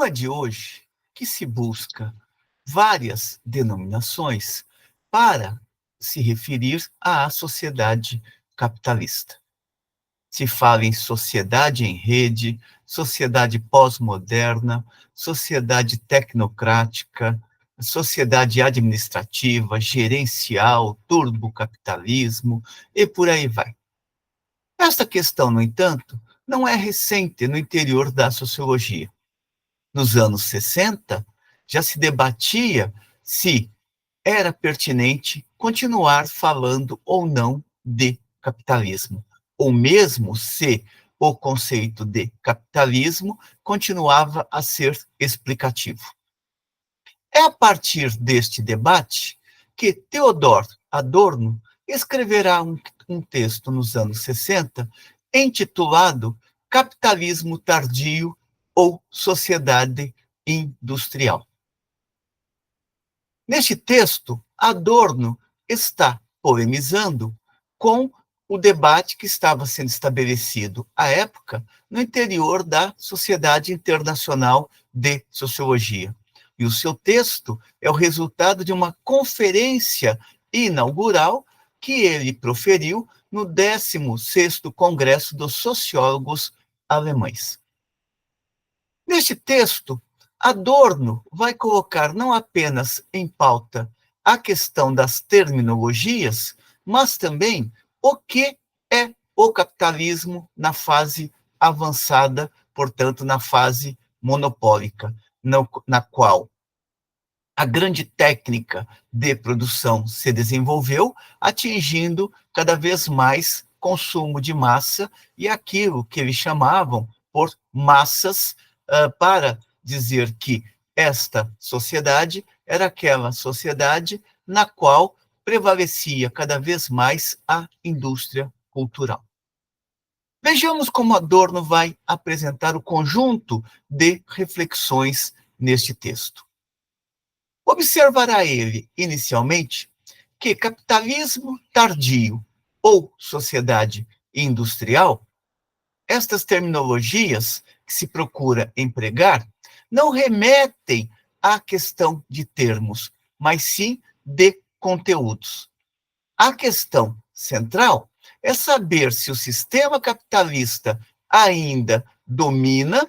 Não é de hoje que se busca várias denominações para se referir à sociedade capitalista. Se fala em sociedade em rede, sociedade pós-moderna, sociedade tecnocrática, sociedade administrativa, gerencial, turbocapitalismo e por aí vai. Esta questão, no entanto, não é recente no interior da sociologia. Nos anos 60, já se debatia se era pertinente continuar falando ou não de capitalismo, ou mesmo se o conceito de capitalismo continuava a ser explicativo. É a partir deste debate que Theodor Adorno escreverá um texto nos anos 60 intitulado Capitalismo Tardio ou Sociedade Industrial. Neste texto, Adorno está polemizando com o debate que estava sendo estabelecido à época no interior da Sociedade Internacional de Sociologia. E o seu texto é o resultado de uma conferência inaugural que ele proferiu no 16º Congresso dos Sociólogos Alemães. Neste texto, Adorno vai colocar não apenas em pauta a questão das terminologias, mas também o que é o capitalismo na fase avançada, portanto, na fase monopólica, na qual a grande técnica de produção se desenvolveu, atingindo cada vez mais consumo de massa e aquilo que eles chamavam por massas, para dizer que esta sociedade era aquela sociedade na qual prevalecia cada vez mais a indústria cultural. Vejamos como Adorno vai apresentar o conjunto de reflexões neste texto. Observará ele, inicialmente, que capitalismo tardio ou sociedade industrial, estas terminologias que se procura empregar, não remetem à questão de termos, mas sim de conteúdos. A questão central é saber se o sistema capitalista ainda domina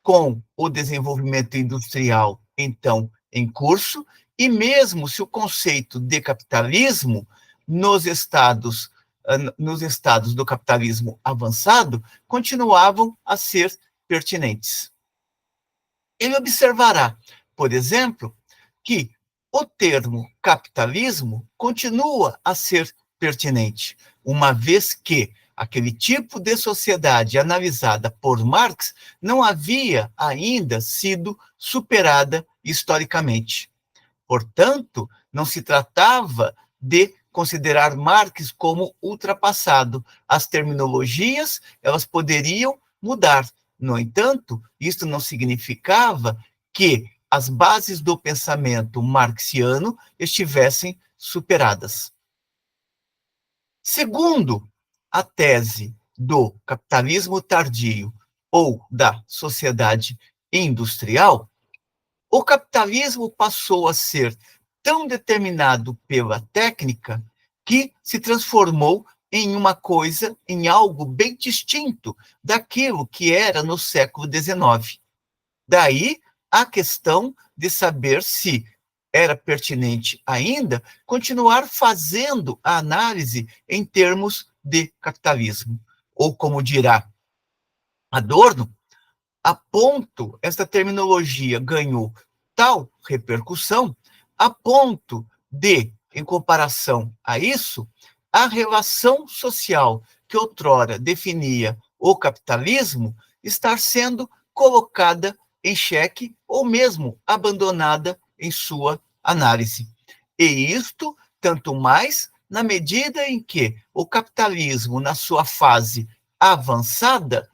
com o desenvolvimento industrial, então, em curso, e mesmo se o conceito de capitalismo nos estados do capitalismo avançado continuavam a ser pertinentes. Ele observará, por exemplo, que o termo capitalismo continua a ser pertinente, uma vez que aquele tipo de sociedade analisada por Marx não havia ainda sido superada historicamente. Portanto, não se tratava de considerar Marx como ultrapassado. As terminologias, elas poderiam mudar. No entanto, isto não significava que as bases do pensamento marxiano estivessem superadas. Segundo a tese do capitalismo tardio ou da sociedade industrial, o capitalismo passou a ser tão determinado pela técnica que se transformou em uma coisa, em algo bem distinto daquilo que era no século XIX. Daí a questão de saber se era pertinente ainda continuar fazendo a análise em termos de capitalismo. Ou, como dirá Adorno, a ponto, esta terminologia ganhou tal repercussão, a ponto de, em comparação a isso, a relação social que outrora definia o capitalismo estar sendo colocada em xeque ou mesmo abandonada em sua análise. E isto, tanto mais na medida em que o capitalismo, na sua fase avançada,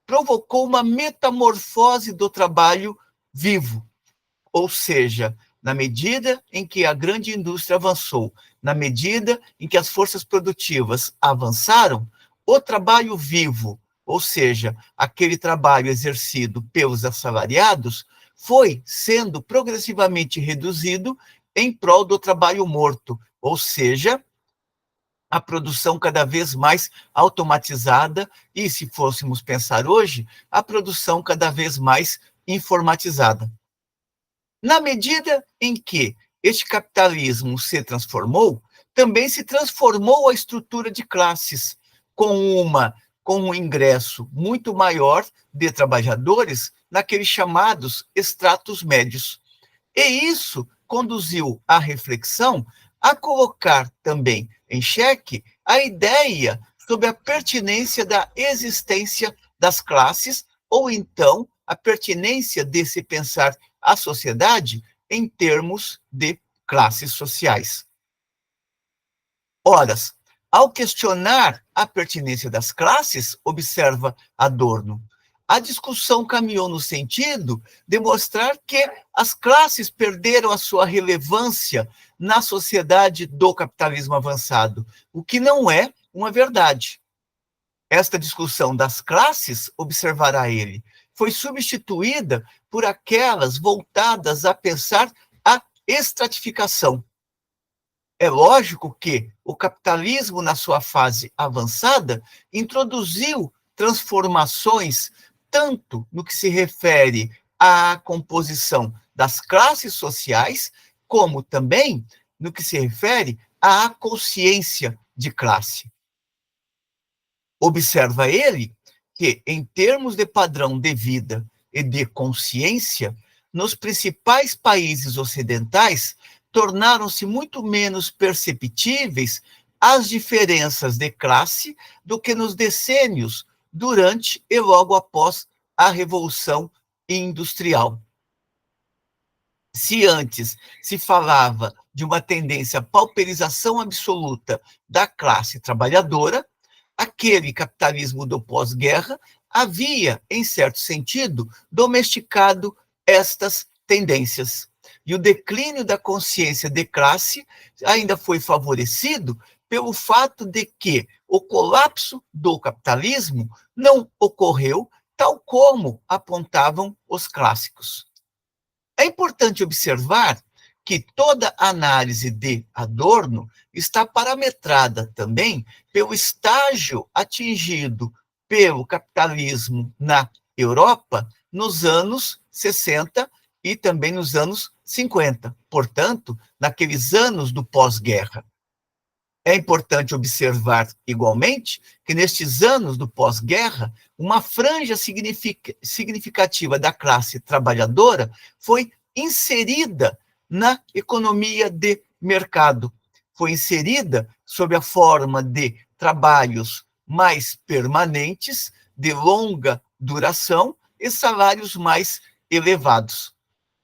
provocou uma metamorfose do trabalho vivo, ou seja, na medida em que a grande indústria avançou, na medida em que as forças produtivas avançaram, o trabalho vivo, ou seja, aquele trabalho exercido pelos assalariados, foi sendo progressivamente reduzido em prol do trabalho morto, ou seja, a produção cada vez mais automatizada e, se fôssemos pensar hoje, a produção cada vez mais informatizada. Na medida em que este capitalismo se transformou, também se transformou a estrutura de classes, com um ingresso muito maior de trabalhadores naqueles chamados estratos médios. E isso conduziu a reflexão a colocar também em xeque a ideia sobre a pertinência da existência das classes, ou então a pertinência de se pensar a sociedade em termos de classes sociais. Ora, ao questionar a pertinência das classes, observa Adorno, a discussão caminhou no sentido de mostrar que as classes perderam a sua relevância na sociedade do capitalismo avançado, o que não é uma verdade. Esta discussão das classes, observará ele, foi substituída por aquelas voltadas a pensar a estratificação. É lógico que o capitalismo, na sua fase avançada, introduziu transformações tanto no que se refere à composição das classes sociais, como também no que se refere à consciência de classe. Observa ele que, em termos de padrão de vida e de consciência, nos principais países ocidentais, tornaram-se muito menos perceptíveis as diferenças de classe do que nos decênios durante e logo após a Revolução Industrial. Se antes se falava de uma tendência à pauperização absoluta da classe trabalhadora, aquele capitalismo do pós-guerra havia, em certo sentido, domesticado estas tendências. E o declínio da consciência de classe ainda foi favorecido pelo fato de que o colapso do capitalismo não ocorreu tal como apontavam os clássicos. É importante observar que toda análise de Adorno está parametrada também pelo estágio atingido pelo capitalismo na Europa nos anos 60 e também nos anos 50, portanto, naqueles anos do pós-guerra. É importante observar, igualmente, que nestes anos do pós-guerra, uma franja significativa da classe trabalhadora foi inserida na economia de mercado. Foi inserida sob a forma de trabalhos mais permanentes, de longa duração e salários mais elevados.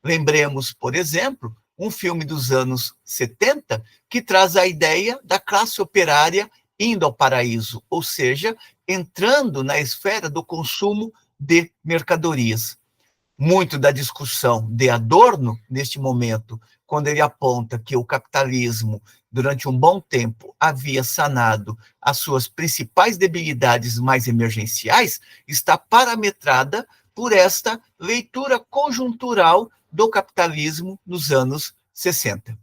Lembremos, por exemplo, um filme dos anos 70 que traz a ideia da classe operária indo ao paraíso, ou seja, entrando na esfera do consumo de mercadorias. Muito da discussão de Adorno, neste momento, quando ele aponta que o capitalismo, durante um bom tempo, havia sanado as suas principais debilidades mais emergenciais, está parametrada por esta leitura conjuntural do capitalismo nos anos 60.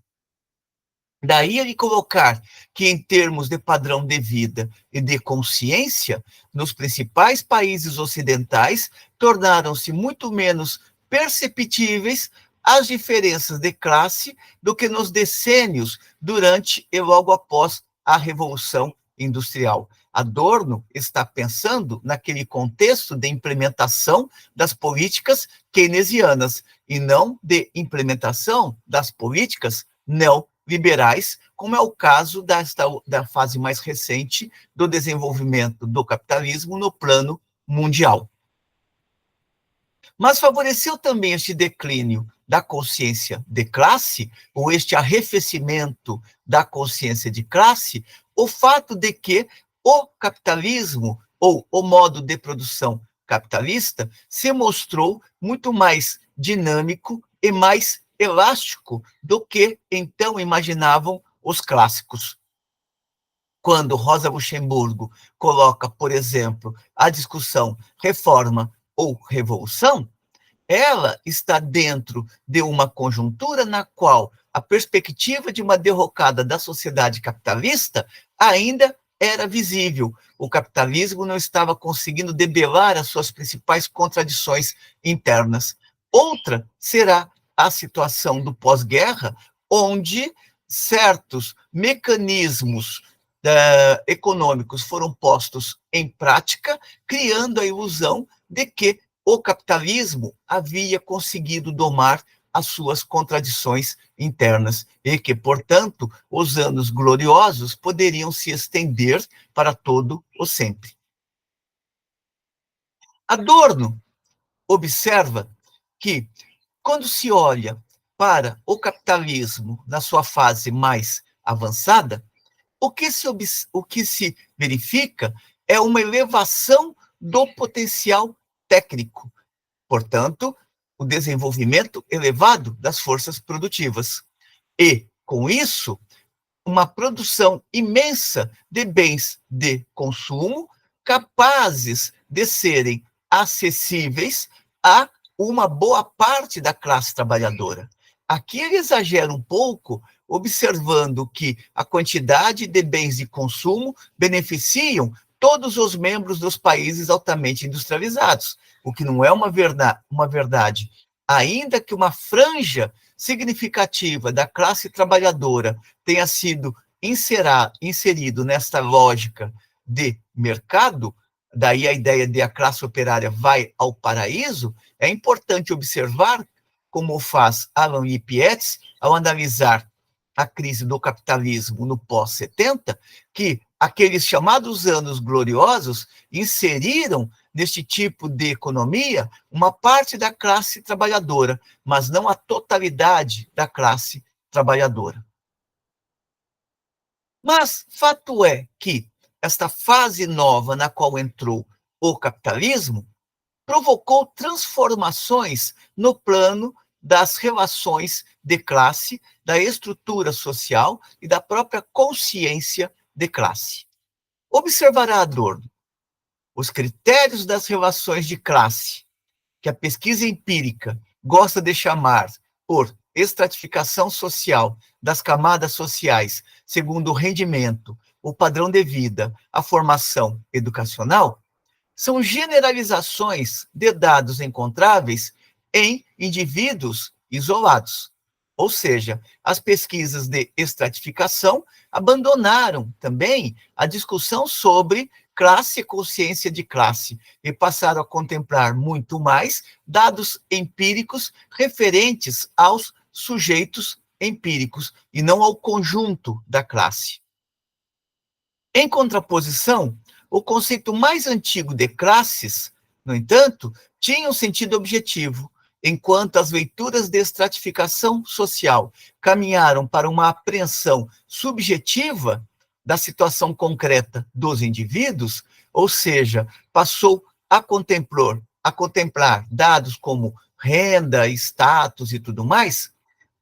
Daí ele colocar que, em termos de padrão de vida e de consciência, nos principais países ocidentais, tornaram-se muito menos perceptíveis as diferenças de classe do que nos decênios durante e logo após a Revolução Industrial. Adorno está pensando naquele contexto de implementação das políticas keynesianas e não de implementação das políticas neoliberais, como é o caso da fase mais recente do desenvolvimento do capitalismo no plano mundial. Mas favoreceu também este declínio da consciência de classe, ou este arrefecimento da consciência de classe, o fato de que o capitalismo, ou o modo de produção capitalista, se mostrou muito mais dinâmico e mais elástico do que então imaginavam os clássicos. Quando Rosa Luxemburgo coloca, por exemplo, a discussão reforma ou revolução, ela está dentro de uma conjuntura na qual a perspectiva de uma derrocada da sociedade capitalista ainda era visível. O capitalismo não estava conseguindo debelar as suas principais contradições internas. Outra será a situação do pós-guerra, onde certos mecanismos econômicos foram postos em prática, criando a ilusão de que o capitalismo havia conseguido domar as suas contradições internas e que, portanto, os anos gloriosos poderiam se estender para todo o sempre. Adorno observa que, quando se olha para o capitalismo na sua fase mais avançada, o que se verifica é uma elevação do potencial técnico, portanto, o desenvolvimento elevado das forças produtivas. E, com isso, uma produção imensa de bens de consumo capazes de serem acessíveis a uma boa parte da classe trabalhadora. Aqui ele exagera um pouco, observando que a quantidade de bens de consumo beneficiam todos os membros dos países altamente industrializados, o que não é uma verdade. Ainda que uma franja significativa da classe trabalhadora tenha sido inserido nesta lógica de mercado, daí a ideia de a classe operária vai ao paraíso, é importante observar, como faz Alan Lipietz, ao analisar a crise do capitalismo no pós-70, que aqueles chamados anos gloriosos inseriram neste tipo de economia uma parte da classe trabalhadora, mas não a totalidade da classe trabalhadora. Mas fato é que esta fase nova na qual entrou o capitalismo provocou transformações no plano das relações de classe, da estrutura social e da própria consciência de classe. Observará Adorno os critérios das relações de classe, que a pesquisa empírica gosta de chamar por estratificação social das camadas sociais, segundo o rendimento, o padrão de vida, a formação educacional, são generalizações de dados encontráveis em indivíduos isolados. Ou seja, as pesquisas de estratificação abandonaram também a discussão sobre classe e consciência de classe e passaram a contemplar muito mais dados empíricos referentes aos sujeitos empíricos e não ao conjunto da classe. Em contraposição, o conceito mais antigo de classes, no entanto, tinha um sentido objetivo, enquanto as leituras de estratificação social caminharam para uma apreensão subjetiva da situação concreta dos indivíduos, ou seja, passou a contemplar dados como renda, status e tudo mais,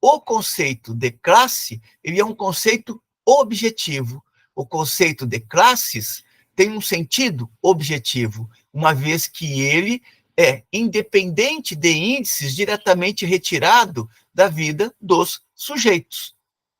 o conceito de classe ele é um conceito objetivo. O conceito de classes tem um sentido objetivo, uma vez que ele é independente de índices diretamente retirado da vida dos sujeitos.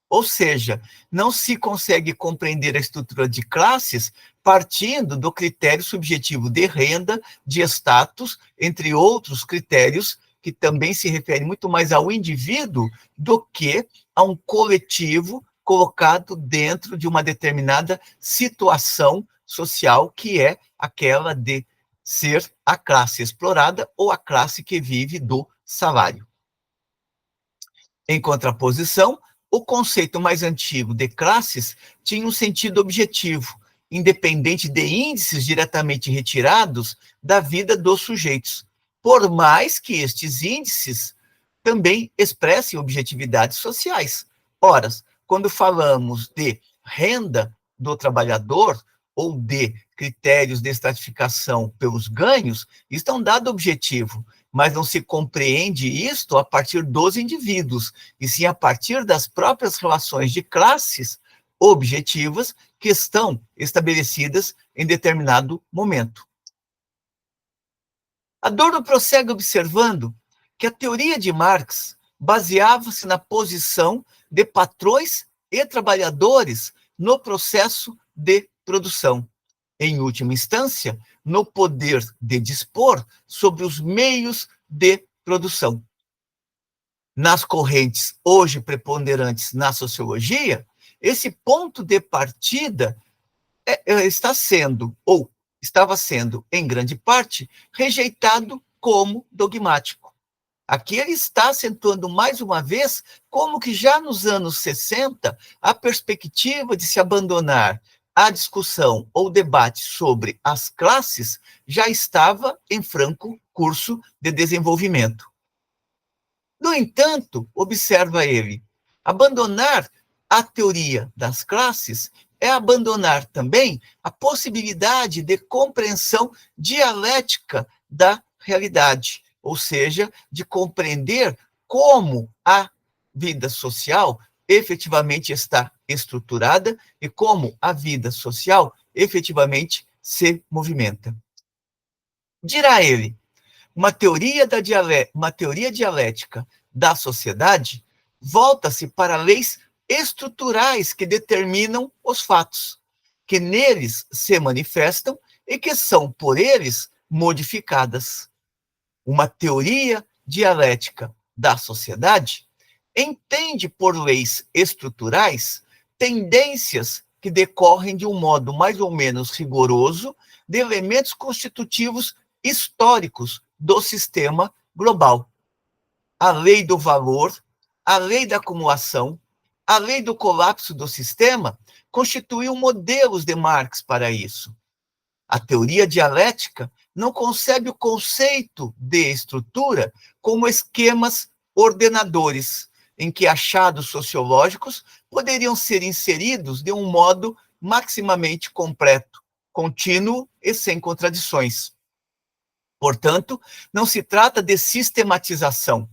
Ou seja, não se consegue compreender a estrutura de classes partindo do critério subjetivo de renda, de status, entre outros critérios que também se referem muito mais ao indivíduo do que a um coletivo colocado dentro de uma determinada situação social, que é aquela de ser a classe explorada ou a classe que vive do salário. Em contraposição, o conceito mais antigo de classes tinha um sentido objetivo, independente de índices diretamente retirados da vida dos sujeitos, por mais que estes índices também expressem objetividades sociais. Ora, quando falamos de renda do trabalhador ou de critérios de estratificação pelos ganhos, isso é um dado objetivo, mas não se compreende isto a partir dos indivíduos, e sim a partir das próprias relações de classes objetivas que estão estabelecidas em determinado momento. Adorno prossegue observando que a teoria de Marx baseava-se na posição de patrões e trabalhadores no processo de produção. Em última instância, no poder de dispor sobre os meios de produção. Nas correntes hoje preponderantes na sociologia, esse ponto de partida está sendo, ou estava sendo, em grande parte, rejeitado como dogmático. Aqui ele está acentuando mais uma vez como que já nos anos 60, a perspectiva de se abandonar a discussão ou debate sobre as classes já estava em franco curso de desenvolvimento. No entanto, observa ele, abandonar a teoria das classes é abandonar também a possibilidade de compreensão dialética da realidade, ou seja, de compreender como a vida social efetivamente está estruturada e como a vida social efetivamente se movimenta. Dirá ele, uma teoria dialética da sociedade volta-se para leis estruturais que determinam os fatos, que neles se manifestam e que são, por eles, modificadas. Uma teoria dialética da sociedade entende por leis estruturais tendências que decorrem de um modo mais ou menos rigoroso de elementos constitutivos históricos do sistema global. A lei do valor, a lei da acumulação, a lei do colapso do sistema constituíam modelos de Marx para isso. A teoria dialética não concebe o conceito de estrutura como esquemas ordenadores, em que achados sociológicos poderiam ser inseridos de um modo maximamente completo, contínuo e sem contradições. Portanto, não se trata de sistematização,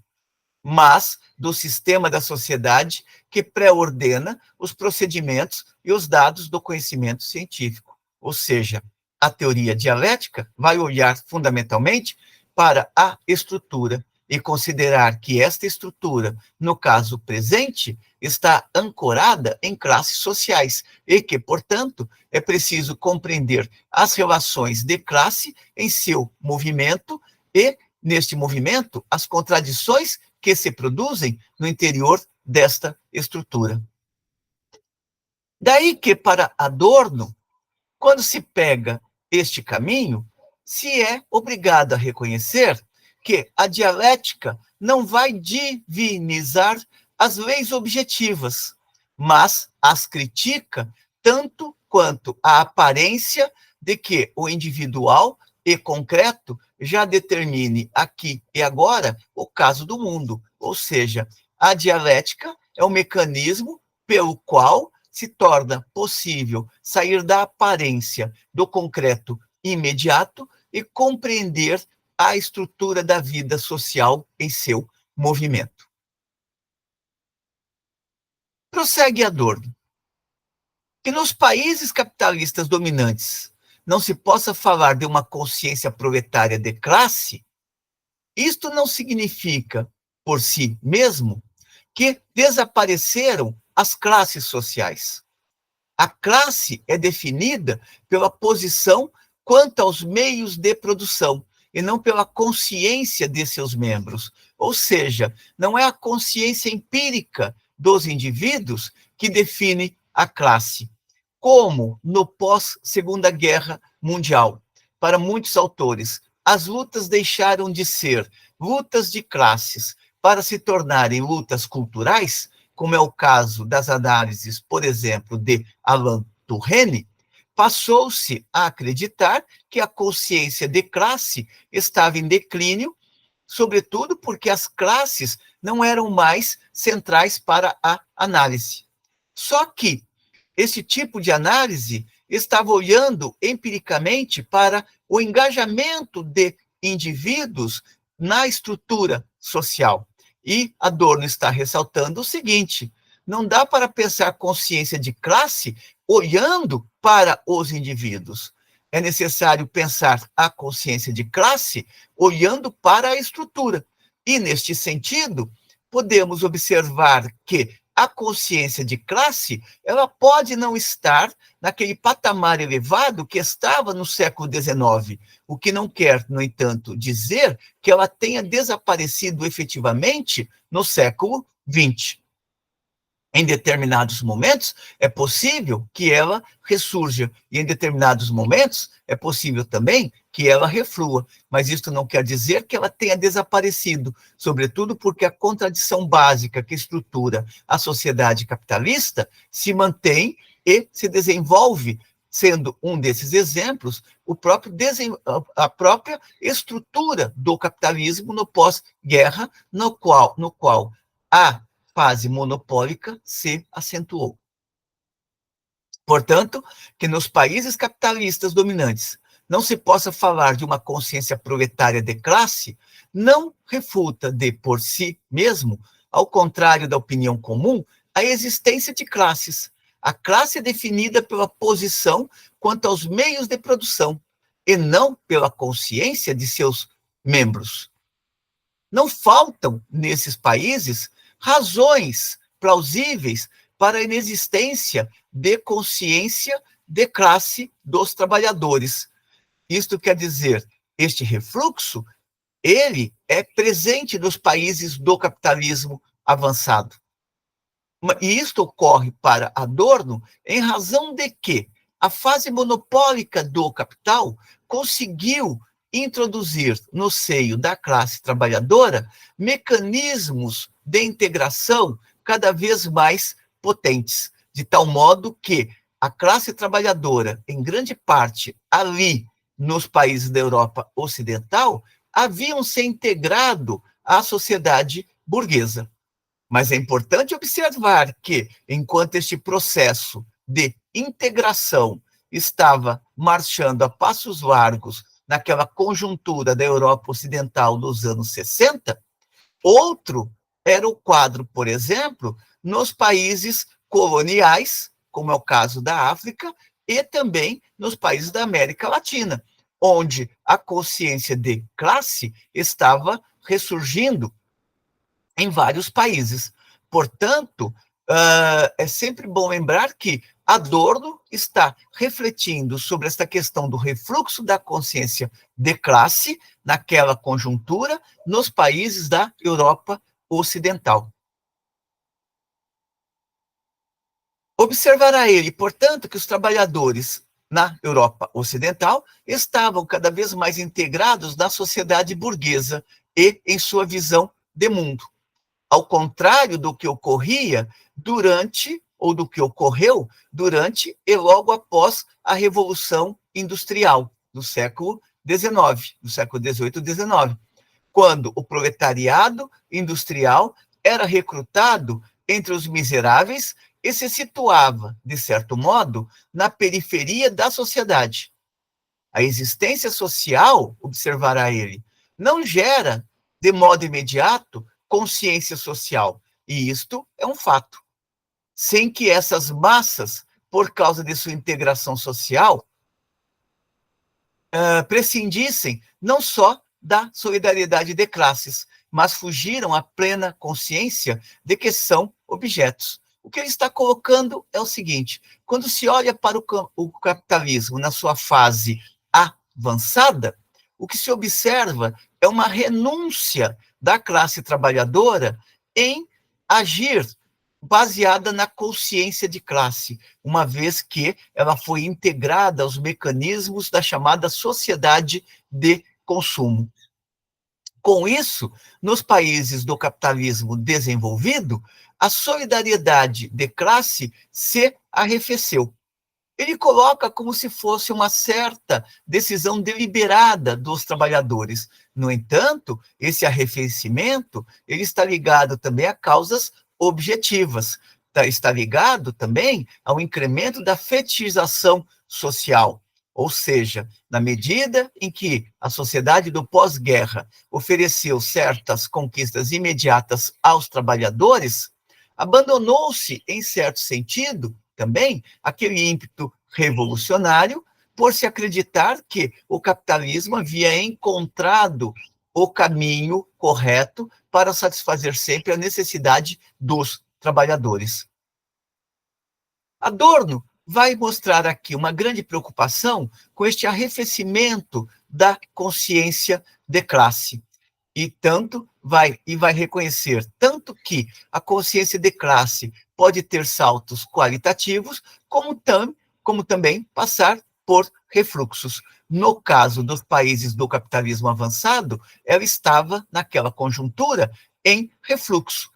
mas do sistema da sociedade que pré-ordena os procedimentos e os dados do conhecimento científico. Ou seja, a teoria dialética vai olhar fundamentalmente para a estrutura e considerar que esta estrutura, no caso presente, está ancorada em classes sociais e que, portanto, é preciso compreender as relações de classe em seu movimento e, neste movimento, as contradições que se produzem no interior desta estrutura. Daí que, para Adorno, quando se pega este caminho, se é obrigado a reconhecer que a dialética não vai divinizar as leis objetivas, mas as critica tanto quanto a aparência de que o individual e concreto já determine aqui e agora o caso do mundo. Ou seja, a dialética é o mecanismo pelo qual se torna possível sair da aparência do concreto imediato e compreender a estrutura da vida social em seu movimento. Prossegue Adorno. Que nos países capitalistas dominantes não se possa falar de uma consciência proletária de classe, isto não significa, por si mesmo, que desapareceram as classes sociais. A classe é definida pela posição quanto aos meios de produção, e não pela consciência de seus membros. Ou seja, não é a consciência empírica dos indivíduos que define a classe. Como no pós-Segunda Guerra Mundial, para muitos autores, as lutas deixaram de ser lutas de classes para se tornarem lutas culturais, como é o caso das análises, por exemplo, de Alain Touraine, passou-se a acreditar que a consciência de classe estava em declínio, sobretudo porque as classes não eram mais centrais para a análise. Só que esse tipo de análise estava olhando empiricamente para o engajamento de indivíduos na estrutura social. E Adorno está ressaltando o seguinte: não dá para pensar consciência de classe olhando para os indivíduos. É necessário pensar a consciência de classe olhando para a estrutura, E, neste sentido, podemos observar que a consciência de classe, ela pode não estar naquele patamar elevado que estava no século XIX, o que não quer, no entanto, dizer que ela tenha desaparecido efetivamente no século XX. Em determinados momentos, é possível que ela ressurja, e em determinados momentos, é possível também que ela reflua, mas isso não quer dizer que ela tenha desaparecido, sobretudo porque a contradição básica que estrutura a sociedade capitalista se mantém e se desenvolve, sendo um desses exemplos a própria estrutura do capitalismo no pós-guerra, no qual a fase monopólica se acentuou. Portanto, que nos países capitalistas dominantes não se possa falar de uma consciência proletária de classe, não refuta de por si mesmo, ao contrário da opinião comum, a existência de classes. A classe é definida pela posição quanto aos meios de produção, e não pela consciência de seus membros. Não faltam, nesses países, razões plausíveis para a inexistência de consciência de classe dos trabalhadores. Isto quer dizer, este refluxo, ele é presente nos países do capitalismo avançado. E isto ocorre para Adorno em razão de que a fase monopólica do capital conseguiu introduzir no seio da classe trabalhadora mecanismos de integração cada vez mais potentes, de tal modo que a classe trabalhadora, em grande parte ali nos países da Europa Ocidental, haviam se integrado à sociedade burguesa. Mas é importante observar que, enquanto este processo de integração estava marchando a passos largos naquela conjuntura da Europa Ocidental dos anos 60, outro era o quadro, por exemplo, nos países coloniais, como é o caso da África, e também nos países da América Latina, onde a consciência de classe estava ressurgindo em vários países. Portanto, é sempre bom lembrar que Adorno está refletindo sobre esta questão do refluxo da consciência de classe naquela conjuntura nos países da Europa Ocidental. Observará ele, portanto, que os trabalhadores na Europa Ocidental estavam cada vez mais integrados na sociedade burguesa e em sua visão de mundo. Ao contrário do que ocorria durante, ou do que ocorreu durante e logo após a Revolução Industrial do século XIX, do século XVIII e XIX, quando o proletariado industrial era recrutado entre os miseráveis e se situava, de certo modo, na periferia da sociedade. A existência social, observará ele, não gera, de modo imediato, consciência social, e isto é um fato. Sem que essas massas, por causa de sua integração social, prescindissem não só da solidariedade de classes, mas fugiram à plena consciência de que são objetos. O que ele está colocando é o seguinte: quando se olha para o capitalismo na sua fase avançada, o que se observa é uma renúncia da classe trabalhadora em agir baseada na consciência de classe, uma vez que ela foi integrada aos mecanismos da chamada sociedade de consumo. Com isso, nos países do capitalismo desenvolvido, a solidariedade de classe se arrefeceu. Ele coloca como se fosse uma certa decisão deliberada dos trabalhadores. No entanto, esse arrefecimento ele está ligado também a causas objetivas, está ligado também ao incremento da fetichização social. Ou seja, na medida em que a sociedade do pós-guerra ofereceu certas conquistas imediatas aos trabalhadores, abandonou-se, em certo sentido, também aquele ímpeto revolucionário por se acreditar que o capitalismo havia encontrado o caminho correto para satisfazer sempre a necessidade dos trabalhadores. Adorno vai mostrar aqui uma grande preocupação com este arrefecimento da consciência de classe. Vai reconhecer tanto que a consciência de classe pode ter saltos qualitativos, como também passar por refluxos. No caso dos países do capitalismo avançado, ela estava, naquela conjuntura, em refluxo,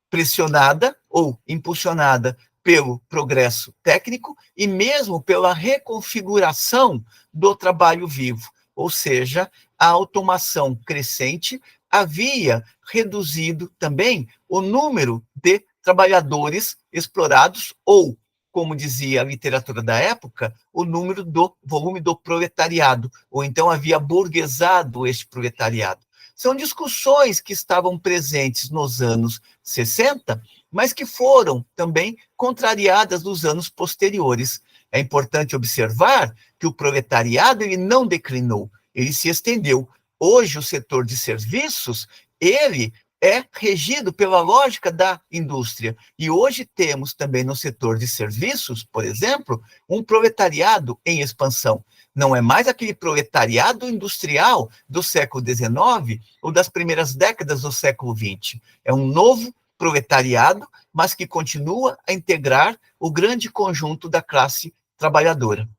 pressionada ou impulsionada pelo progresso técnico e mesmo pela reconfiguração do trabalho vivo, ou seja, a automação crescente havia reduzido também o número de trabalhadores explorados ou, como dizia a literatura da época, o número do volume do proletariado, ou então havia burguesado este proletariado. São discussões que estavam presentes nos anos 60, mas que foram também contrariadas nos anos posteriores. É importante observar que o proletariado ele não declinou, ele se estendeu. Hoje, o setor de serviços, ele é regido pela lógica da indústria. E hoje temos também no setor de serviços, por exemplo, um proletariado em expansão. Não é mais aquele proletariado industrial do século XIX ou das primeiras décadas do século XX. É um novo proletariado, mas que continua a integrar o grande conjunto da classe trabalhadora.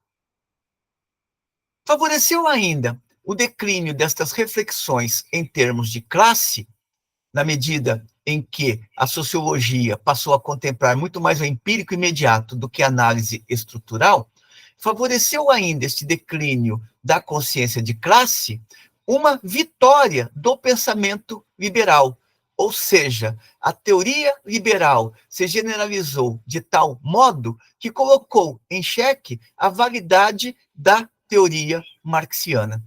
Favoreceu ainda o declínio destas reflexões em termos de classe, na medida em que a sociologia passou a contemplar muito mais o empírico imediato do que a análise estrutural, favoreceu ainda este declínio da consciência de classe uma vitória do pensamento liberal, ou seja, a teoria liberal se generalizou de tal modo que colocou em xeque a validade da teoria marxiana.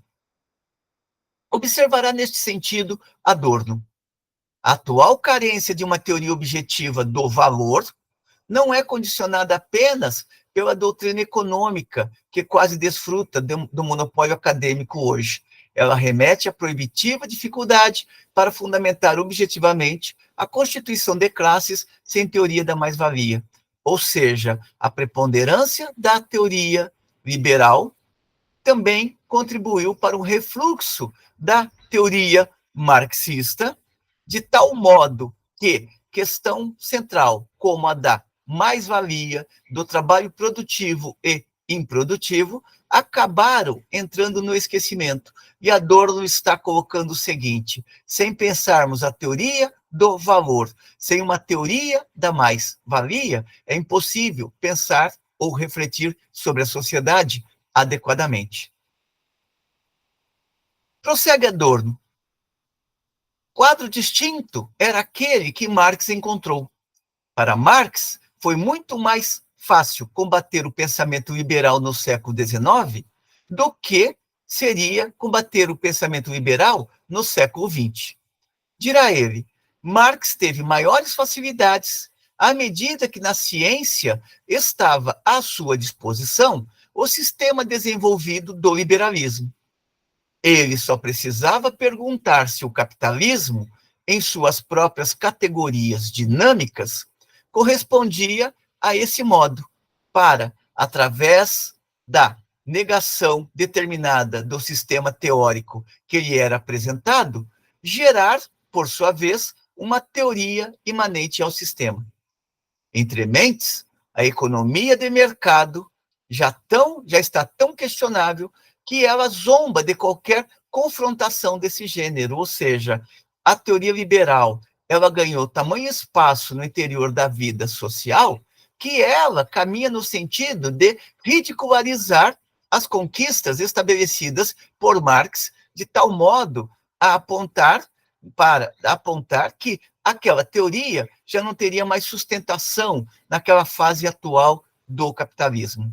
Observará neste sentido Adorno. A atual carência de uma teoria objetiva do valor não é condicionada apenas pela doutrina econômica, que quase desfruta do monopólio acadêmico hoje. Ela remete à proibitiva dificuldade para fundamentar objetivamente a constituição de classes sem teoria da mais-valia, ou seja, a preponderância da teoria liberal também contribuiu para um refluxo da teoria marxista, de tal modo que questão central, como a da mais-valia, do trabalho produtivo e improdutivo, acabaram entrando no esquecimento. E Adorno está colocando o seguinte: sem pensarmos a teoria do valor, sem uma teoria da mais-valia, é impossível pensar ou refletir sobre a sociedade adequadamente. Prossegue Adorno. Quadro distinto era aquele que Marx encontrou. Para Marx, foi muito mais fácil combater o pensamento liberal no século XIX do que seria combater o pensamento liberal no século XX. Dirá ele, Marx teve maiores facilidades à medida que na ciência estava à sua disposição o sistema desenvolvido do liberalismo. Ele só precisava perguntar se o capitalismo, em suas próprias categorias dinâmicas, correspondia a esse modo, para, através da negação determinada do sistema teórico que lhe era apresentado, gerar, por sua vez, uma teoria imanente ao sistema. Entre mentes, a economia de mercado já está tão questionável que ela zomba de qualquer confrontação desse gênero, ou seja, a teoria liberal, ela ganhou tamanho espaço no interior da vida social que ela caminha no sentido de ridicularizar as conquistas estabelecidas por Marx, de tal modo a apontar que aquela teoria já não teria mais sustentação naquela fase atual do capitalismo.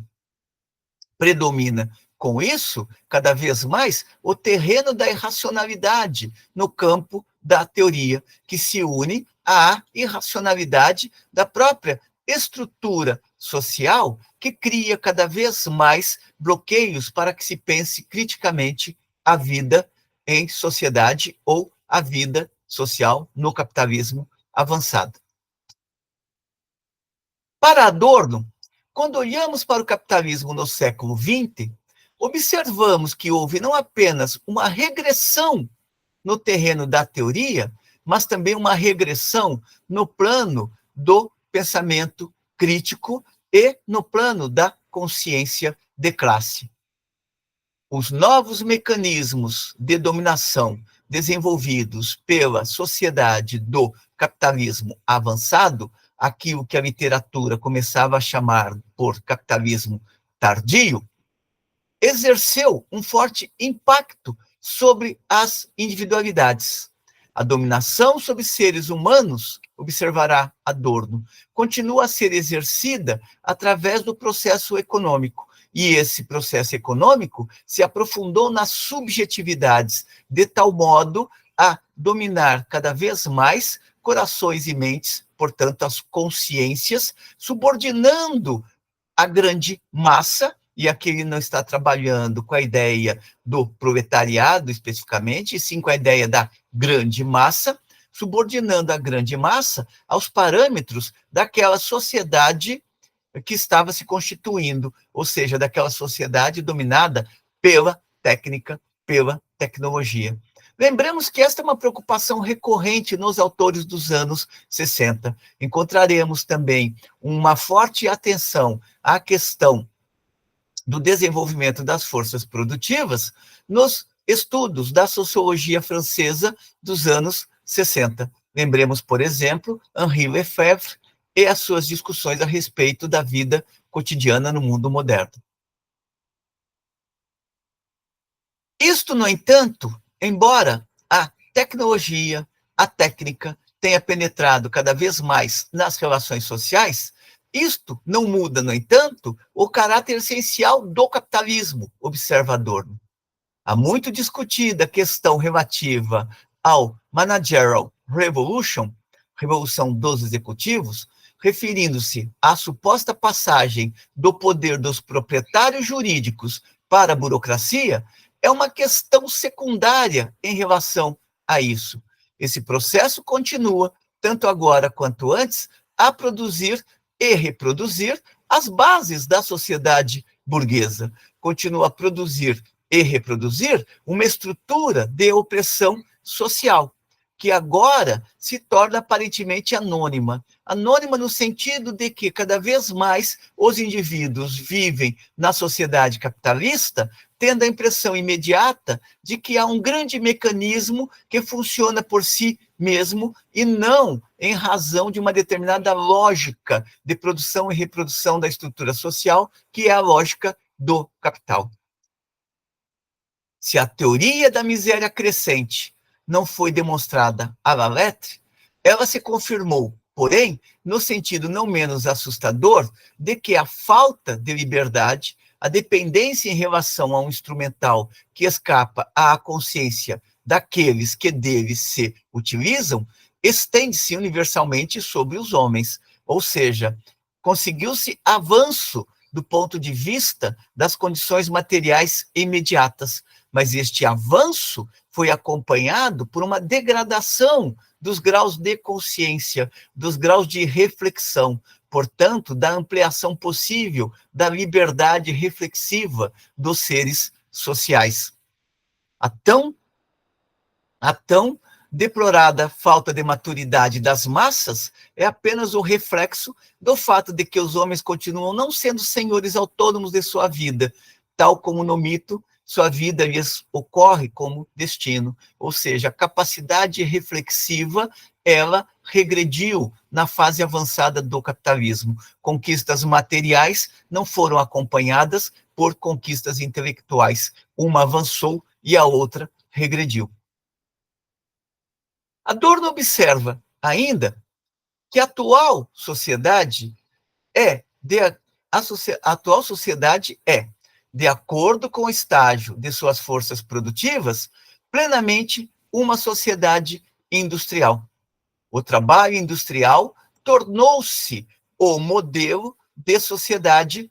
Predomina, com isso, cada vez mais, o terreno da irracionalidade no campo da teoria, que se une à irracionalidade da própria estrutura social, que cria cada vez mais bloqueios para que se pense criticamente a vida em sociedade ou a vida social no capitalismo avançado. Para Adorno, quando olhamos para o capitalismo no século XX, observamos que houve não apenas uma regressão no terreno da teoria, mas também uma regressão no plano do pensamento crítico e no plano da consciência de classe. Os novos mecanismos de dominação desenvolvidos pela sociedade do capitalismo avançado, aquilo que a literatura começava a chamar por capitalismo tardio, exerceu um forte impacto sobre as individualidades. A dominação sobre seres humanos, observará Adorno, continua a ser exercida através do processo econômico. E esse processo econômico se aprofundou nas subjetividades, de tal modo a dominar cada vez mais corações e mentes, portanto, as consciências, subordinando a grande massa. E aqui ele não está trabalhando com a ideia do proletariado, especificamente, e sim com a ideia da grande massa, subordinando a grande massa aos parâmetros daquela sociedade que estava se constituindo, ou seja, daquela sociedade dominada pela técnica, pela tecnologia. Lembremos que esta é uma preocupação recorrente nos autores dos anos 60. Encontraremos também uma forte atenção à questão do desenvolvimento das forças produtivas nos estudos da sociologia francesa dos anos 60. Lembremos, por exemplo, Henri Lefebvre e as suas discussões a respeito da vida cotidiana no mundo moderno. Isto, no entanto, embora a tecnologia, a técnica tenha penetrado cada vez mais nas relações sociais, isto não muda, no entanto, o caráter essencial do capitalismo, observa Adorno. A muito discutida questão relativa ao Managerial Revolution, Revolução dos Executivos, referindo-se à suposta passagem do poder dos proprietários jurídicos para a burocracia, é uma questão secundária em relação a isso. Esse processo continua, tanto agora quanto antes, a produzir e reproduzir as bases da sociedade burguesa. Continua a produzir e reproduzir uma estrutura de opressão social, que agora se torna aparentemente anônima. Anônima no sentido de que cada vez mais os indivíduos vivem na sociedade capitalista, tendo a impressão imediata de que há um grande mecanismo que funciona por si mesmo e não em razão de uma determinada lógica de produção e reprodução da estrutura social, que é a lógica do capital. Se a teoria da miséria crescente não foi demonstrada à la lettre, ela se confirmou, porém, no sentido não menos assustador de que a falta de liberdade, a dependência em relação a um instrumental que escapa à consciência daqueles que dele se utilizam, estende-se universalmente sobre os homens. Ou seja, conseguiu-se avanço do ponto de vista das condições materiais imediatas, mas este avanço foi acompanhado por uma degradação dos graus de consciência, dos graus de reflexão, portanto, da ampliação possível da liberdade reflexiva dos seres sociais. A tão deplorada falta de maturidade das massas é apenas o reflexo do fato de que os homens continuam não sendo senhores autônomos de sua vida, tal como no mito, sua vida lhes ocorre como destino, ou seja, a capacidade reflexiva, ela regrediu na fase avançada do capitalismo. Conquistas materiais não foram acompanhadas por conquistas intelectuais. Uma avançou e a outra regrediu. Adorno observa ainda que a atual sociedade é, de acordo com o estágio de suas forças produtivas, plenamente uma sociedade industrial. O trabalho industrial tornou-se o modelo de sociedade,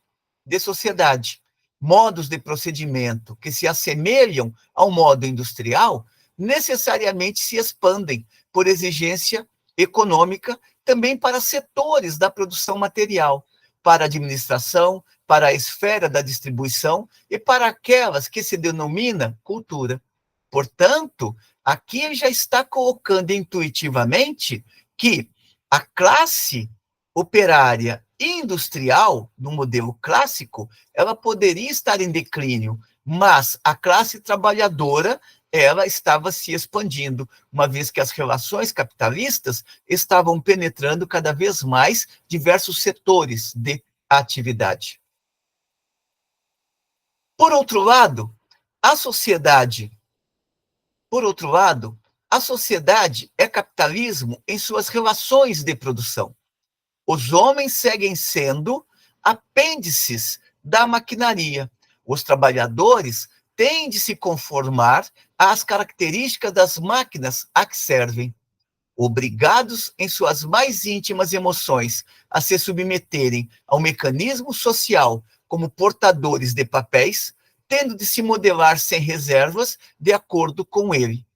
modos de procedimento que se assemelham ao modo industrial, necessariamente se expandem por exigência econômica também para setores da produção material, para a administração, para a esfera da distribuição e para aquelas que se denomina cultura. Portanto, aqui ele já está colocando intuitivamente que a classe operária industrial, no modelo clássico, ela poderia estar em declínio, mas a classe trabalhadora, ela estava se expandindo, uma vez que as relações capitalistas estavam penetrando cada vez mais diversos setores de atividade. Por outro lado, a sociedade é capitalismo em suas relações de produção. Os homens seguem sendo apêndices da maquinaria. Os trabalhadores têm de se conformar às características das máquinas a que servem. Obrigados em suas mais íntimas emoções a se submeterem ao mecanismo social como portadores de papéis, tendo de se modelar sem reservas de acordo com ele.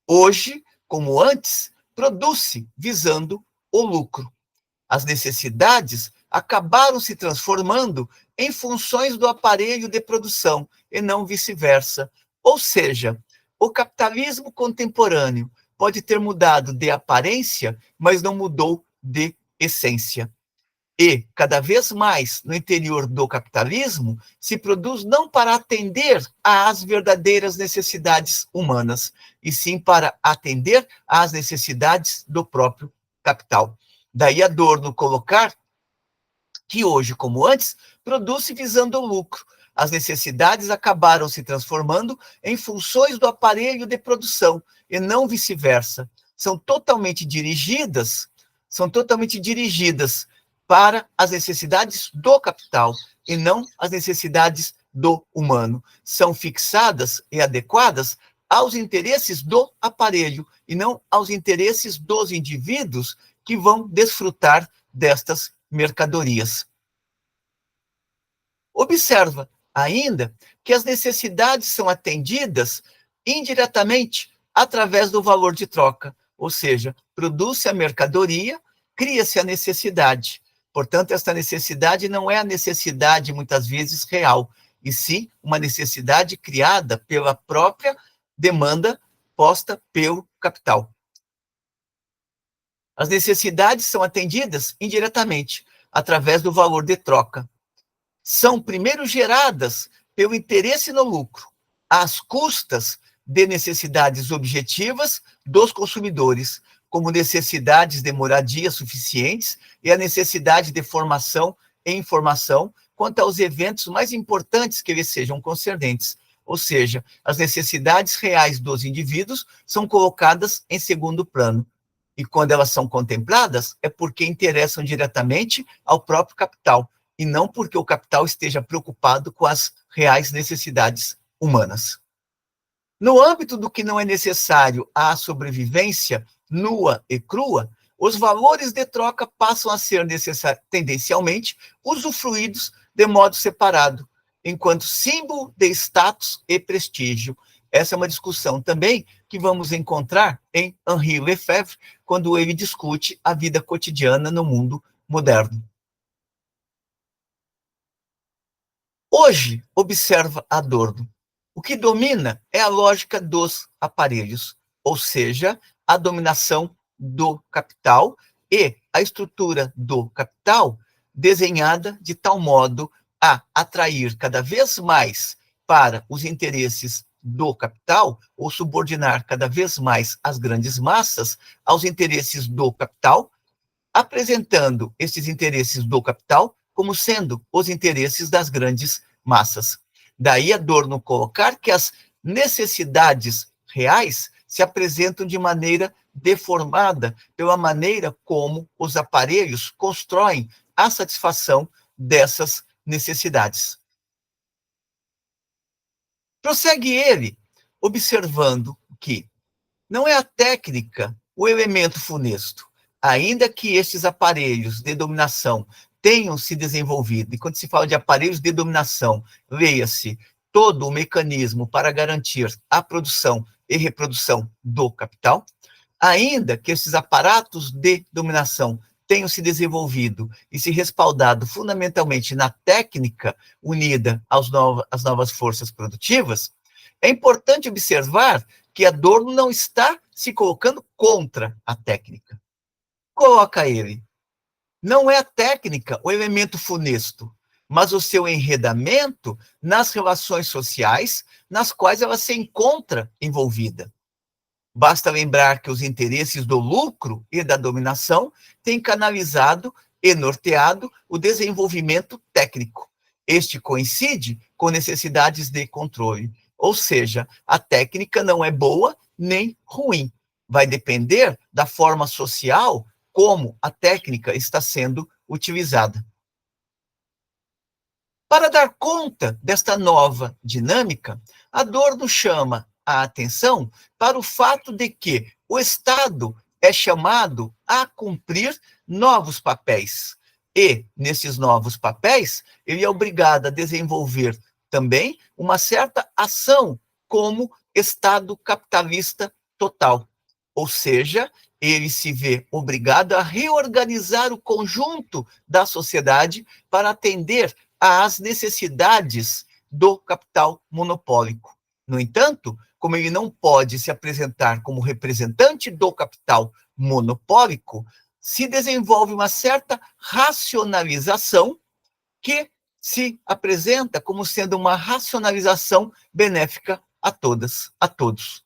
Hoje, como antes, produz-se visando o lucro. As necessidades acabaram se transformando em funções do aparelho de produção e não vice-versa. Ou seja, o capitalismo contemporâneo pode ter mudado de aparência, mas não mudou de essência. E, cada vez mais, no interior do capitalismo, se produz não para atender às verdadeiras necessidades humanas, e sim para atender às necessidades do próprio capital. Daí Adorno colocar que hoje, como antes, produz-se visando o lucro. As necessidades acabaram se transformando em funções do aparelho de produção, e não vice-versa. São totalmente dirigidas para as necessidades do capital e não as necessidades do humano. São fixadas e adequadas aos interesses do aparelho e não aos interesses dos indivíduos que vão desfrutar destas mercadorias. Observa ainda que as necessidades são atendidas indiretamente através do valor de troca, ou seja, produz-se a mercadoria, cria-se a necessidade. Portanto, esta necessidade não é a necessidade, muitas vezes, real, e sim uma necessidade criada pela própria demanda posta pelo capital. As necessidades são atendidas indiretamente, através do valor de troca. São primeiro geradas pelo interesse no lucro, às custas de necessidades objetivas dos consumidores, como necessidades de moradia suficientes e a necessidade de formação e informação quanto aos eventos mais importantes que lhes sejam concernentes. Ou seja, as necessidades reais dos indivíduos são colocadas em segundo plano. E quando elas são contempladas, é porque interessam diretamente ao próprio capital, e não porque o capital esteja preocupado com as reais necessidades humanas. No âmbito do que não é necessário à sobrevivência nua e crua, os valores de troca passam a ser tendencialmente usufruídos de modo separado, enquanto símbolo de status e prestígio. Essa é uma discussão também que vamos encontrar em Henri Lefebvre, quando ele discute a vida cotidiana no mundo moderno. Hoje, observa Adorno, o que domina é a lógica dos aparelhos, ou seja, a dominação do capital e a estrutura do capital desenhada de tal modo a atrair cada vez mais para os interesses do capital, ou subordinar cada vez mais as grandes massas aos interesses do capital, apresentando esses interesses do capital como sendo os interesses das grandes massas. Daí Adorno colocar que as necessidades reais se apresentam de maneira deformada pela maneira como os aparelhos constroem a satisfação dessas necessidades. Prossegue ele, observando que não é a técnica o elemento funesto, ainda que estes aparelhos de dominação tenham se desenvolvido. E quando se fala de aparelhos de dominação, leia-se todo o mecanismo para garantir a produção e reprodução do capital, ainda que esses aparatos de dominação tenham se desenvolvido e se respaldado fundamentalmente na técnica unida às novas forças produtivas, é importante observar que Adorno não está se colocando contra a técnica. Coloca ele. Não é a técnica o elemento funesto, mas o seu enredamento nas relações sociais nas quais ela se encontra envolvida. Basta lembrar que os interesses do lucro e da dominação têm canalizado e norteado o desenvolvimento técnico. Este coincide com necessidades de controle. Ou seja, a técnica não é boa nem ruim. Vai depender da forma social como a técnica está sendo utilizada. Para dar conta desta nova dinâmica, Adorno chama a atenção para o fato de que o Estado é chamado a cumprir novos papéis. E, nesses novos papéis, ele é obrigado a desenvolver também uma certa ação como Estado capitalista total. Ou seja, ele se vê obrigado a reorganizar o conjunto da sociedade para atender às necessidades do capital monopólico. No entanto, como ele não pode se apresentar como representante do capital monopólico, se desenvolve uma certa racionalização que se apresenta como sendo uma racionalização benéfica a todas, a todos.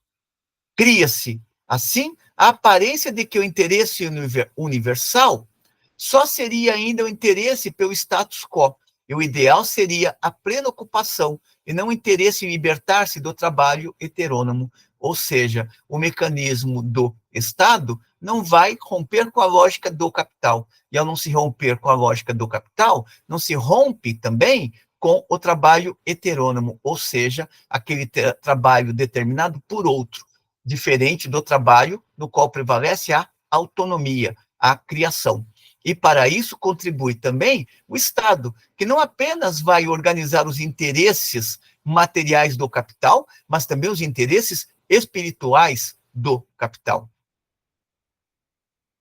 Cria-se, assim, a aparência de que o interesse universal só seria ainda o interesse pelo status quo, e o ideal seria a plena ocupação, e não o interesse em libertar-se do trabalho heterônomo, ou seja, o mecanismo do Estado não vai romper com a lógica do capital, e ao não se romper com a lógica do capital, não se rompe também com o trabalho heterônomo, ou seja, aquele trabalho determinado por outro, diferente do trabalho no qual prevalece a autonomia, a criação. E para isso contribui também o Estado, que não apenas vai organizar os interesses materiais do capital, mas também os interesses espirituais do capital.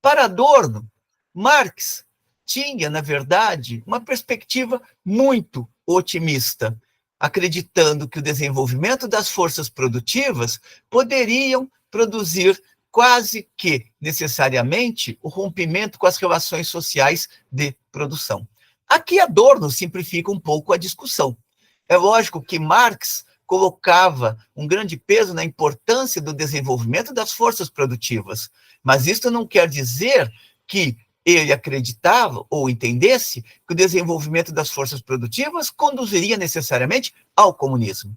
Para Adorno, Marx tinha, na verdade, uma perspectiva muito otimista, acreditando que o desenvolvimento das forças produtivas poderiam produzir quase que necessariamente o rompimento com as relações sociais de produção. Aqui Adorno simplifica um pouco a discussão. É lógico que Marx colocava um grande peso na importância do desenvolvimento das forças produtivas, mas isso não quer dizer que ele acreditava ou entendesse que o desenvolvimento das forças produtivas conduziria necessariamente ao comunismo.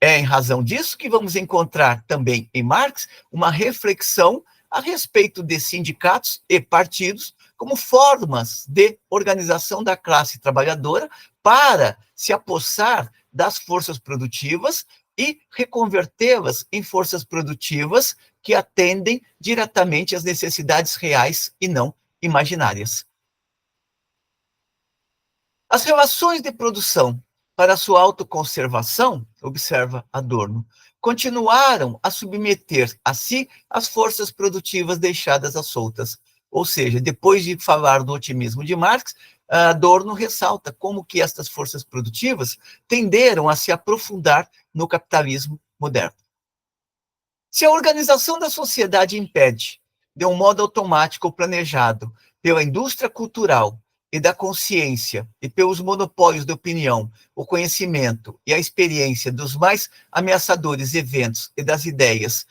É em razão disso que vamos encontrar também em Marx uma reflexão a respeito de sindicatos e partidos como formas de organização da classe trabalhadora para se apossar das forças produtivas e reconvertê-las em forças produtivas que atendem diretamente às necessidades reais e não imaginárias. As relações de produção para sua autoconservação, observa Adorno, continuaram a submeter a si as forças produtivas deixadas às soltas. Ou seja, depois de falar do otimismo de Marx, Adorno ressalta como que estas forças produtivas tenderam a se aprofundar no capitalismo moderno. Se a organização da sociedade impede, de um modo automático ou planejado, pela indústria cultural e da consciência e pelos monopólios de opinião, o conhecimento e a experiência dos mais ameaçadores eventos e das ideias,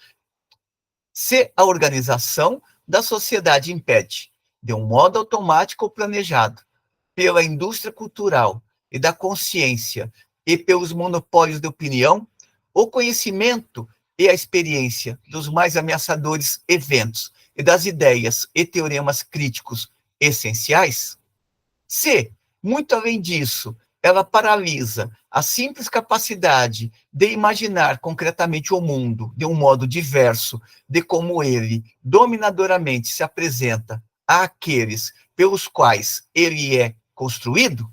se a organização da sociedade impede, de um modo automático ou planejado, pela indústria cultural e da consciência e pelos monopólios de opinião, o conhecimento e a experiência dos mais ameaçadores eventos e das ideias e teoremas críticos essenciais, se, muito além disso, ela paralisa a simples capacidade de imaginar concretamente o mundo de um modo diverso de como ele dominadoramente se apresenta àqueles pelos quais ele é construído,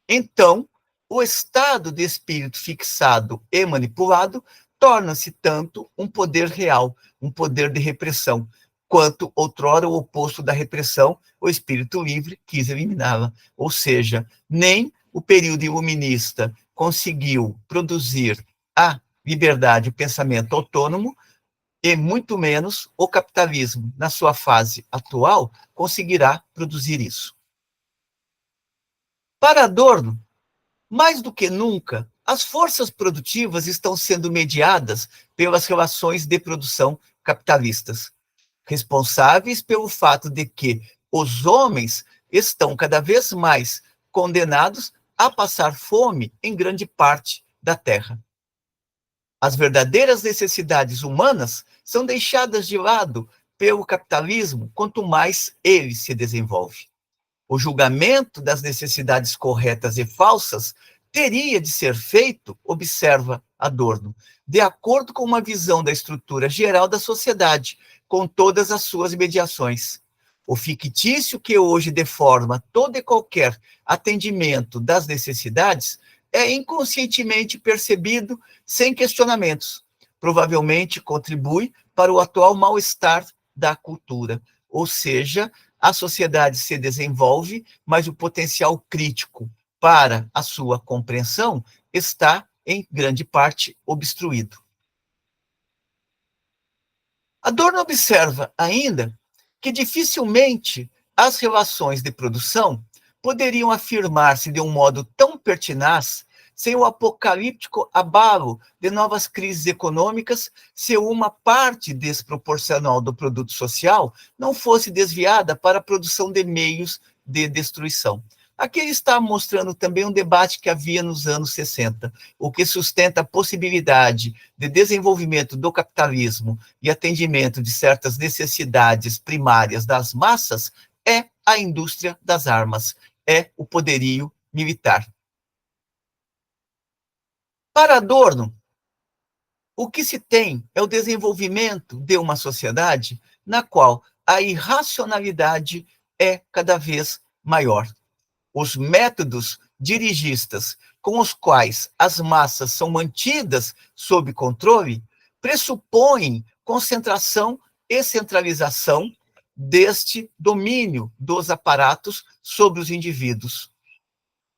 então o estado de espírito fixado e manipulado torna-se tanto um poder real, um poder de repressão, quanto outrora o oposto da repressão, o espírito livre quis eliminá-la. Ou seja, nem o período iluminista conseguiu produzir a liberdade, o pensamento autônomo, e muito menos o capitalismo, na sua fase atual, conseguirá produzir isso. Para Adorno, mais do que nunca, as forças produtivas estão sendo mediadas pelas relações de produção capitalistas, responsáveis pelo fato de que os homens estão cada vez mais condenados a passar fome em grande parte da terra. As verdadeiras necessidades humanas são deixadas de lado pelo capitalismo quanto mais ele se desenvolve. O julgamento das necessidades corretas e falsas teria de ser feito, observa Adorno, de acordo com uma visão da estrutura geral da sociedade, com todas as suas mediações. O fictício que hoje deforma todo e qualquer atendimento das necessidades é inconscientemente percebido sem questionamentos. Provavelmente contribui para o atual mal-estar da cultura, ou seja, a sociedade se desenvolve, mas o potencial crítico para a sua compreensão está, em grande parte, obstruído. Adorno observa ainda que dificilmente as relações de produção poderiam afirmar-se de um modo tão pertinaz sem o apocalíptico abalo de novas crises econômicas, se uma parte desproporcional do produto social não fosse desviada para a produção de meios de destruição. Aqui ele está mostrando também um debate que havia nos anos 60, o que sustenta a possibilidade de desenvolvimento do capitalismo e atendimento de certas necessidades primárias das massas é a indústria das armas, é o poderio militar. Para Adorno, o que se tem é o desenvolvimento de uma sociedade na qual a irracionalidade é cada vez maior. Os métodos dirigistas com os quais as massas são mantidas sob controle pressupõem concentração e centralização deste domínio dos aparatos sobre os indivíduos.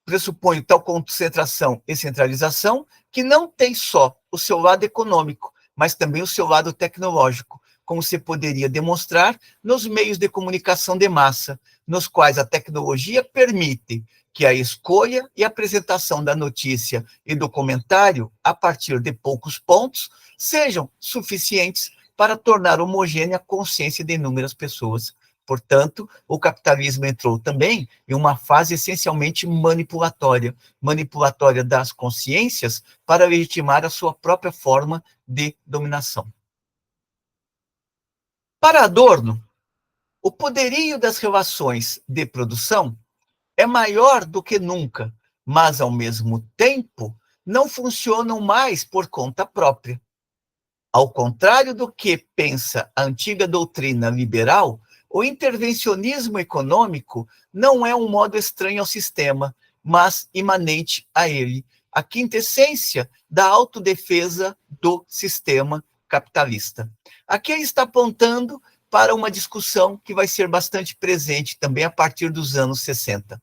Pressupõe tal concentração e centralização que não tem só o seu lado econômico, mas também o seu lado tecnológico, como se poderia demonstrar nos meios de comunicação de massa, nos quais a tecnologia permite que a escolha e apresentação da notícia e do comentário, a partir de poucos pontos, sejam suficientes para tornar homogênea a consciência de inúmeras pessoas. Portanto, o capitalismo entrou também em uma fase essencialmente manipulatória, manipulatória das consciências para legitimar a sua própria forma de dominação. Para Adorno, o poderio das relações de produção é maior do que nunca, mas, ao mesmo tempo, não funcionam mais por conta própria. Ao contrário do que pensa a antiga doutrina liberal, o intervencionismo econômico não é um modo estranho ao sistema, mas imanente a ele, a quintessência da autodefesa do sistema capitalista. Aqui ele está apontando para uma discussão que vai ser bastante presente também a partir dos anos 60.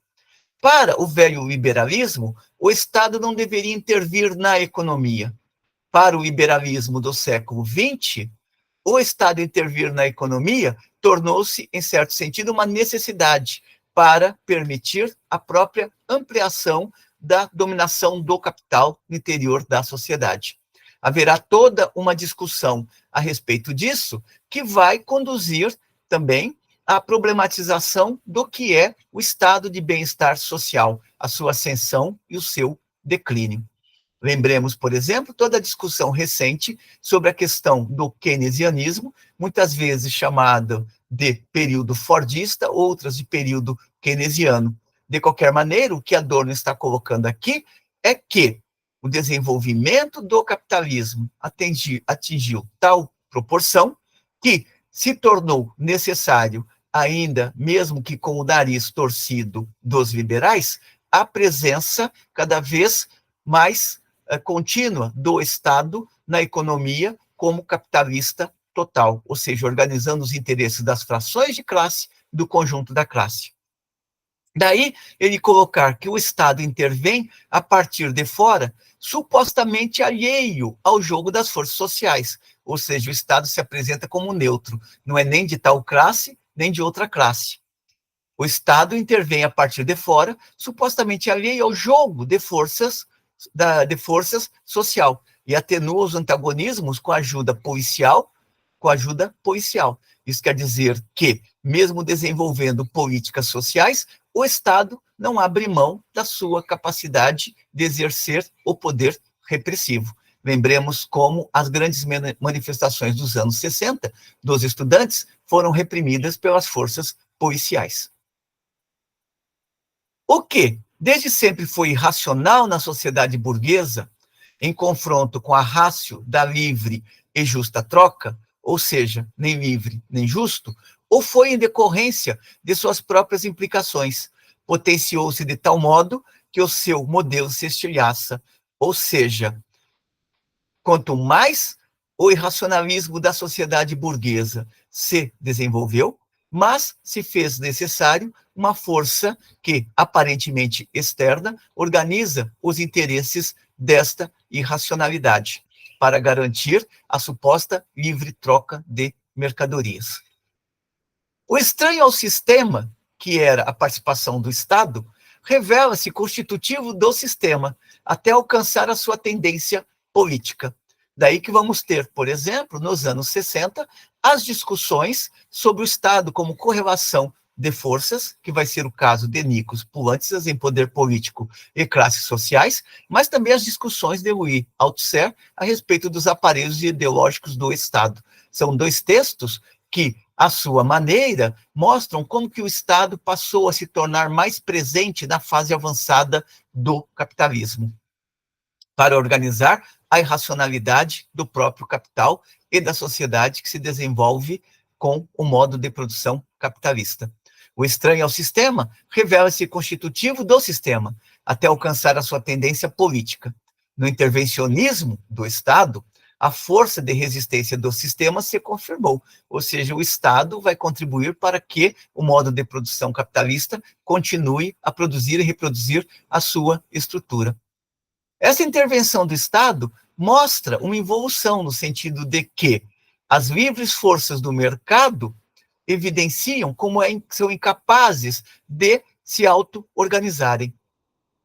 Para o velho liberalismo, o Estado não deveria intervir na economia. Para o liberalismo do século XX, o Estado intervir na economia tornou-se, em certo sentido, uma necessidade para permitir a própria ampliação da dominação do capital no interior da sociedade. Haverá toda uma discussão a respeito disso, que vai conduzir também à problematização do que é o estado de bem-estar social, a sua ascensão e o seu declínio. Lembremos, por exemplo, toda a discussão recente sobre a questão do keynesianismo, muitas vezes chamado de período fordista, outras de período keynesiano. De qualquer maneira, o que Adorno está colocando aqui é que o desenvolvimento do capitalismo atingiu tal proporção que se tornou necessário ainda, mesmo que com o nariz torcido dos liberais, a presença cada vez mais contínua do Estado na economia como capitalista total, ou seja, organizando os interesses das frações de classe do conjunto da classe. Daí ele colocar que o Estado intervém a partir de fora, supostamente alheio ao jogo das forças sociais, ou seja, o Estado se apresenta como neutro, não é nem de tal classe, nem de outra classe. O Estado intervém a partir de fora, supostamente alheio ao jogo de forças social, e atenua os antagonismos com a ajuda policial, Isso quer dizer que, mesmo desenvolvendo políticas sociais, o Estado não abre mão da sua capacidade de exercer o poder repressivo. Lembremos como as grandes manifestações dos anos 60 dos estudantes foram reprimidas pelas forças policiais. O que desde sempre foi irracional na sociedade burguesa, em confronto com a ratio da livre e justa troca, ou seja, nem livre nem justo, ou foi em decorrência de suas próprias implicações, potenciou-se de tal modo que o seu modelo se estilhaça, ou seja, quanto mais o irracionalismo da sociedade burguesa se desenvolveu, mas se fez necessário uma força que, aparentemente externa, organiza os interesses desta irracionalidade para garantir a suposta livre troca de mercadorias. O estranho ao sistema, que era a participação do Estado, revela-se constitutivo do sistema, até alcançar a sua tendência política. Daí que vamos ter, por exemplo, nos anos 60, as discussões sobre o Estado como correlação de forças, que vai ser o caso de Nikos Poulantzas em poder político e classes sociais, mas também as discussões de Louis Althusser a respeito dos aparelhos ideológicos do Estado. São dois textos que, à sua maneira, mostram como que o Estado passou a se tornar mais presente na fase avançada do capitalismo, para organizar a irracionalidade do próprio capital e da sociedade que se desenvolve com o modo de produção capitalista. O estranho ao sistema revela-se constitutivo do sistema, até alcançar a sua tendência política. No intervencionismo do Estado, a força de resistência do sistema se confirmou, ou seja, o Estado vai contribuir para que o modo de produção capitalista continue a produzir e reproduzir a sua estrutura. Essa intervenção do Estado mostra uma evolução no sentido de que as livres forças do mercado evidenciam como são incapazes de se auto-organizarem.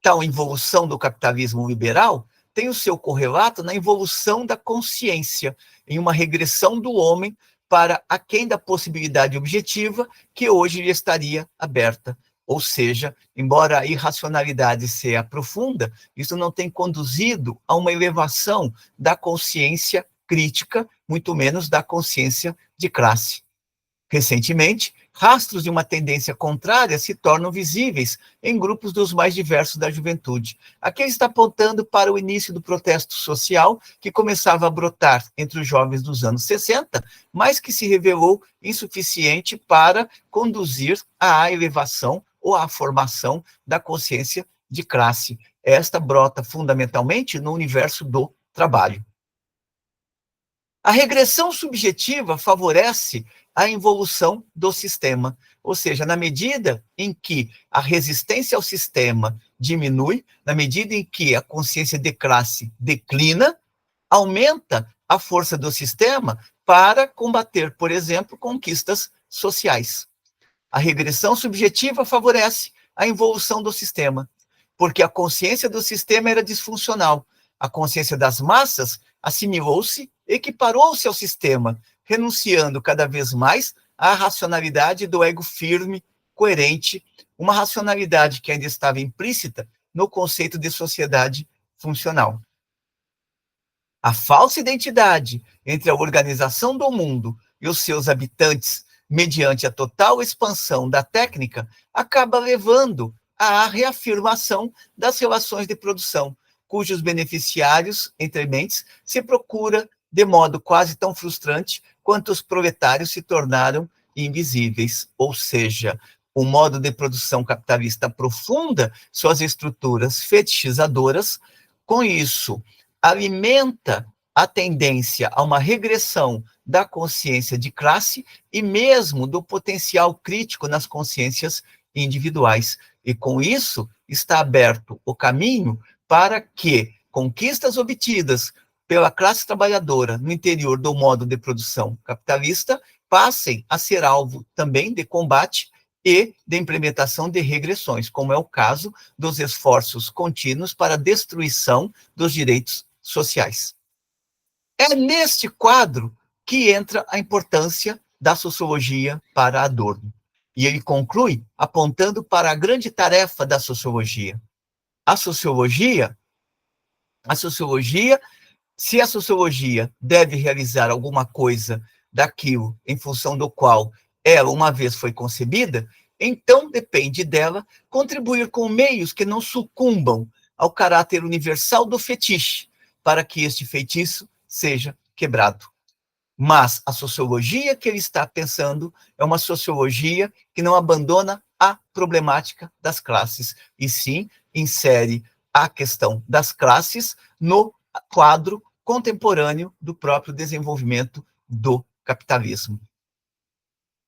Tal evolução do capitalismo liberal tem o seu correlato na evolução da consciência, em uma regressão do homem para aquém da possibilidade objetiva que hoje lhe estaria aberta. Ou seja, embora a irracionalidade se aprofunda, isso não tem conduzido a uma elevação da consciência crítica, muito menos da consciência de classe. Recentemente, rastros de uma tendência contrária se tornam visíveis em grupos dos mais diversos da juventude. Aqui ele está apontando para o início do protesto social que começava a brotar entre os jovens dos anos 60, mas que se revelou insuficiente para conduzir à elevação ou à formação da consciência de classe. Esta brota fundamentalmente no universo do trabalho. A regressão subjetiva favorece a involução do sistema, ou seja, na medida em que a resistência ao sistema diminui, na medida em que a consciência de classe declina, aumenta a força do sistema para combater, por exemplo, conquistas sociais. A regressão subjetiva favorece a involução do sistema, porque a consciência do sistema era disfuncional. A consciência das massas assimilou-se, equiparou-se ao sistema, renunciando cada vez mais à racionalidade do ego firme, coerente, uma racionalidade que ainda estava implícita no conceito de sociedade funcional. A falsa identidade entre a organização do mundo e os seus habitantes, mediante a total expansão da técnica, acaba levando à reafirmação das relações de produção, cujos beneficiários, entre mentes, se procura de modo quase tão frustrante quanto os proletários se tornaram invisíveis, ou seja, o modo de produção capitalista aprofunda suas estruturas fetichizadoras, com isso, alimenta a tendência a uma regressão da consciência de classe e mesmo do potencial crítico nas consciências individuais. E com isso, está aberto o caminho para que conquistas obtidas pela classe trabalhadora no interior do modo de produção capitalista passem a ser alvo também de combate e de implementação de regressões, como é o caso dos esforços contínuos para a destruição dos direitos sociais. É neste quadro que entra a importância da sociologia para Adorno. E ele conclui apontando para a grande tarefa da sociologia. A sociologia, se a sociologia deve realizar alguma coisa daquilo em função do qual ela uma vez foi concebida, então depende dela contribuir com meios que não sucumbam ao caráter universal do fetiche, para que este feitiço seja quebrado. Mas a sociologia que ele está pensando é uma sociologia que não abandona a problemática das classes, e sim insere a questão das classes no quadro contemporâneo do próprio desenvolvimento do capitalismo.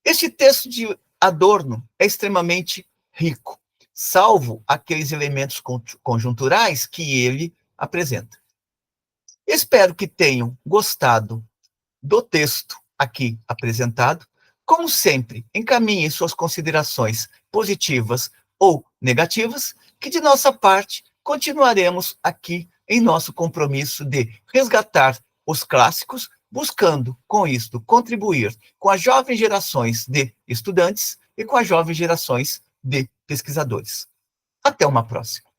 Este texto de Adorno é extremamente rico, salvo aqueles elementos conjunturais que ele apresenta. Espero que tenham gostado do texto aqui apresentado. Como sempre, encaminhem suas considerações positivas ou negativas, que de nossa parte continuaremos aqui em nosso compromisso de resgatar os clássicos, buscando, com isto, contribuir com as jovens gerações de estudantes e com as jovens gerações de pesquisadores. Até uma próxima.